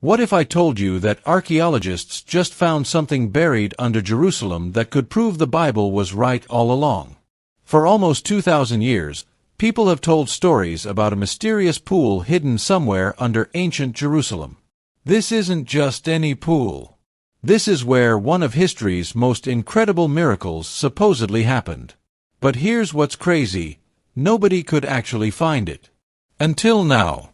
What if I told you that archaeologists just found something buried under Jerusalem that could prove the Bible was right all along? For almost 2,000 years, people have told stories about a mysterious pool hidden somewhere under ancient Jerusalem. This isn't just any pool. This is where one of history's most incredible miracles supposedly happened. But here's what's crazy: nobody could actually find it. Until now.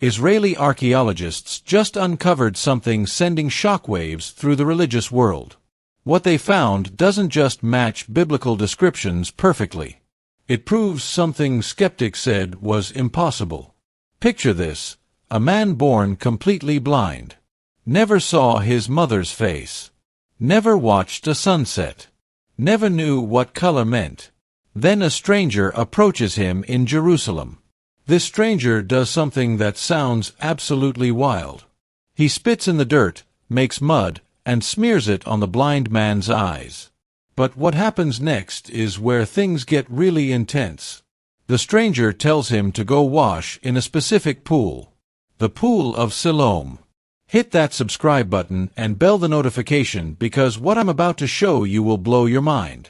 Israeli archaeologists just uncovered something sending shockwaves through the religious world. What they found doesn't just match biblical descriptions perfectly. It proves something skeptics said was impossible. Picture this: a man born completely blind. Never saw his mother's face. Never watched a sunset. Never knew what color meant. Then a stranger approaches him in Jerusalem. This stranger does something that sounds absolutely wild. He spits in the dirt, makes mud, and smears it on the blind man's eyes. But what happens next is where things get really intense. The stranger tells him to go wash in a specific pool. The Pool of Siloam. Hit that subscribe button and bell the notification, because what I'm about to show you will blow your mind.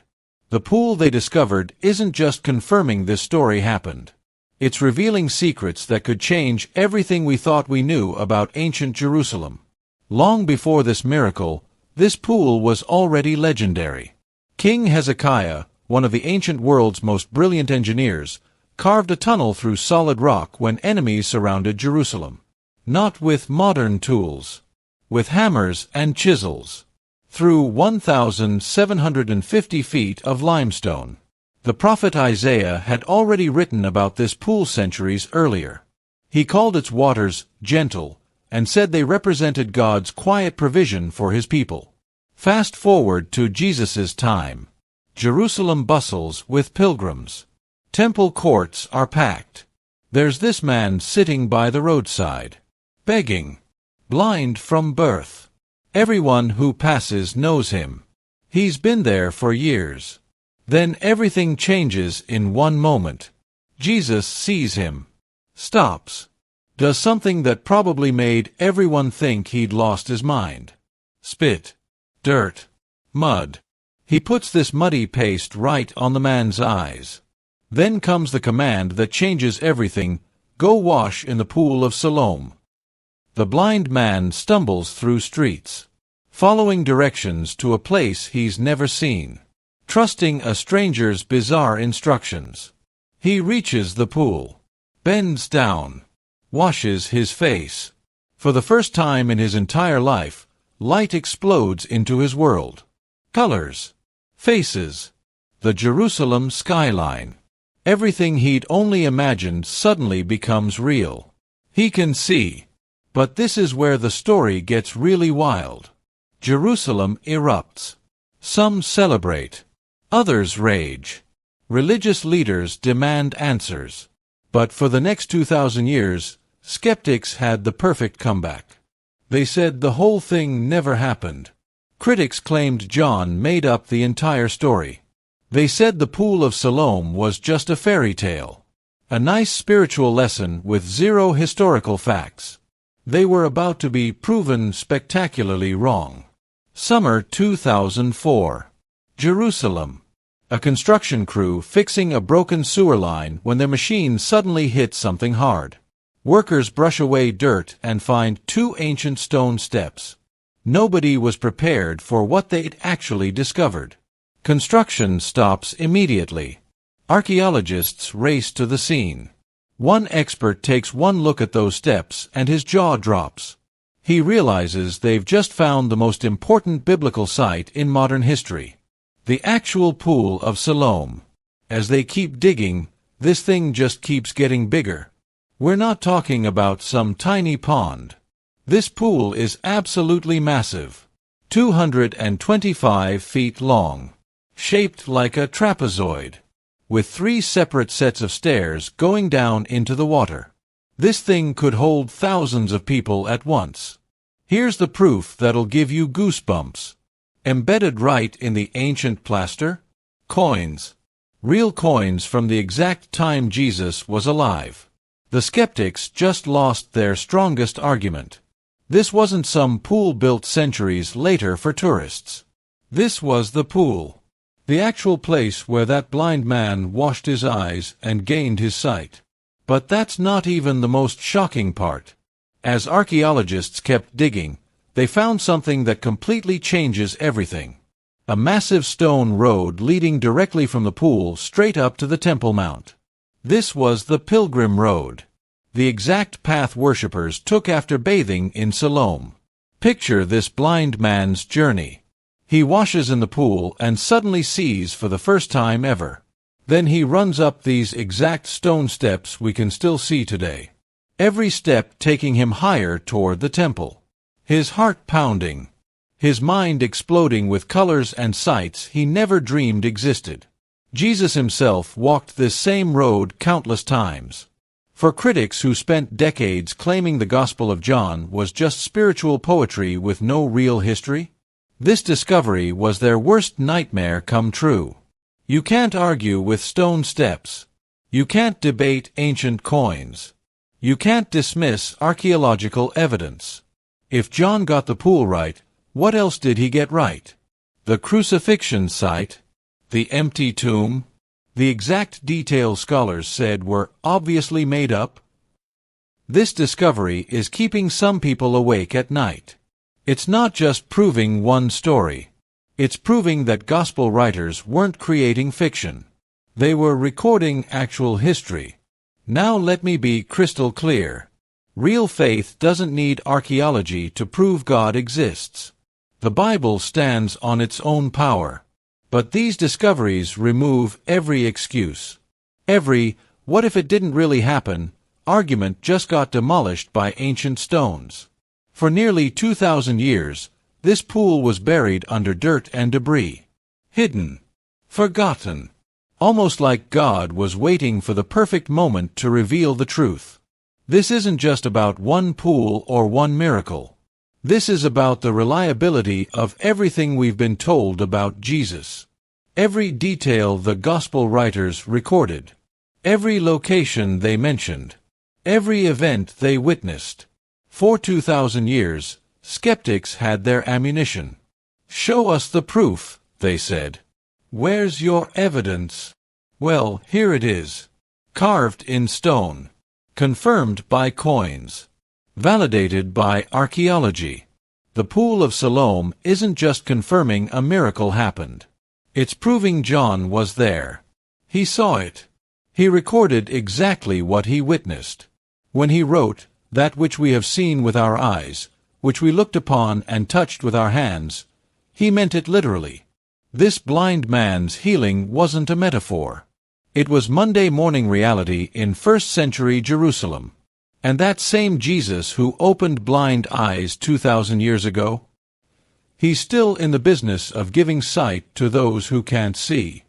The pool they discovered isn't just confirming this story happened. It's revealing secrets that could change everything we thought we knew about ancient Jerusalem. Long before this miracle, this pool was already legendary. King Hezekiah, one of the ancient world's most brilliant engineers, carved a tunnel through solid rock when enemies surrounded Jerusalem. Not with modern tools. With hammers and chisels. Through 1,750 feet of limestone. The prophet Isaiah had already written about this pool centuries earlier. He called its waters gentle, and said they represented God's quiet provision for his people. Fast forward to Jesus' time. Jerusalem bustles with pilgrims. Temple courts are packed. There's this man sitting by the roadside, begging, blind from birth. Everyone who passes knows him. He's been there for years. Then everything changes in one moment. Jesus sees him, stops, does something that probably made everyone think he'd lost his mind. Spit, dirt, mud. He puts this muddy paste right on the man's eyes. Then comes the command that changes everything: go wash in the Pool of Siloam. The blind man stumbles through streets, following directions to a place he's never seen. Trusting a stranger's bizarre instructions. He reaches the pool, bends down, washes his face. For the first time in his entire life, light explodes into his world. Colors, faces, the Jerusalem skyline. Everything he'd only imagined suddenly becomes real. He can see. But this is where the story gets really wild. Jerusalem erupts. Some celebrate. Others rage. Religious leaders demand answers. But for the next 2,000 years, skeptics had the perfect comeback. They said the whole thing never happened. Critics claimed John made up the entire story. They said the Pool of Siloam was just a fairy tale. A nice spiritual lesson with zero historical facts. They were about to be proven spectacularly wrong. Summer 2004. Jerusalem. A construction crew fixing a broken sewer line when their machine suddenly hits something hard. Workers brush away dirt and find two ancient stone steps. Nobody was prepared for what they'd actually discovered. Construction stops immediately. Archaeologists race to the scene. One expert takes one look at those steps and his jaw drops. He realizes they've just found the most important biblical site in modern history. The actual Pool of Siloam. As they keep digging, this thing just keeps getting bigger. We're not talking about some tiny pond. This pool is absolutely massive. 225 feet long. Shaped like a trapezoid. With 3 separate sets of stairs going down into the water. This thing could hold thousands of people at once. Here's the proof that'll give you goosebumps. Embedded right in the ancient plaster? Coins. Real coins from the exact time Jesus was alive. The skeptics just lost their strongest argument. This wasn't some pool built centuries later for tourists. This was the pool. The actual place where that blind man washed his eyes and gained his sight. But that's not even the most shocking part. As archaeologists kept digging, they found something that completely changes everything. A massive stone road leading directly from the pool straight up to the Temple Mount. This was the Pilgrim Road, the exact path worshippers took after bathing in Siloam. Picture this blind man's journey. He washes in the pool and suddenly sees for the first time ever. Then he runs up these exact stone steps we can still see today. Every step taking him higher toward the temple. His heart pounding. His mind exploding with colors and sights he never dreamed existed. Jesus himself walked this same road countless times. For critics who spent decades claiming the Gospel of John was just spiritual poetry with no real history, this discovery was their worst nightmare come true. You can't argue with stone steps. You can't debate ancient coins. You can't dismiss archaeological evidence. If John got the pool right, what else did he get right? The crucifixion site? The empty tomb? The exact details scholars said were obviously made up? This discovery is keeping some people awake at night. It's not just proving one story. It's proving that gospel writers weren't creating fiction. They were recording actual history. Now let me be crystal clear. Real faith doesn't need archaeology to prove God exists. The Bible stands on its own power. But these discoveries remove every excuse. Every, what if it didn't really happen, argument just got demolished by ancient stones. For nearly 2,000 years, this pool was buried under dirt and debris. Hidden. Forgotten. Almost like God was waiting for the perfect moment to reveal the truth. This isn't just about one pool or one miracle. This is about the reliability of everything we've been told about Jesus. Every detail the gospel writers recorded. Every location they mentioned. Every event they witnessed. For 2,000 years, skeptics had their ammunition. Show us the proof, they said. Where's your evidence? Well, here it is. Carved in stone. Confirmed by coins. Validated by archaeology. The Pool of Siloam isn't just confirming a miracle happened. It's proving John was there. He saw it. He recorded exactly what he witnessed. When he wrote, "That which we have seen with our eyes, which we looked upon and touched with our hands," he meant it literally. This blind man's healing wasn't a metaphor. It was Monday morning reality in first-century Jerusalem. And that same Jesus who opened blind eyes 2,000 years ago? He's still in the business of giving sight to those who can't see.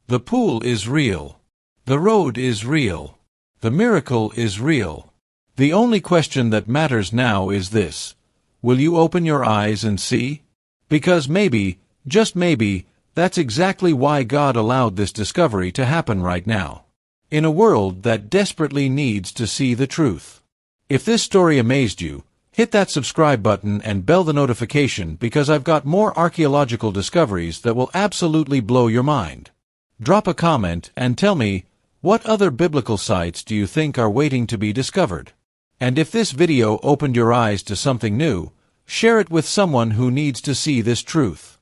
The pool is real. The road is real. The miracle is real. The only question that matters now is this: will you open your eyes and see? Because maybe, just maybe, that's exactly why God allowed this discovery to happen right now. In a world that desperately needs to see the truth. If this story amazed you, hit that subscribe button and bell the notification because I've got more archaeological discoveries that will absolutely blow your mind. Drop a comment and tell me, what other biblical sites do you think are waiting to be discovered? And if this video opened your eyes to something new, share it with someone who needs to see this truth.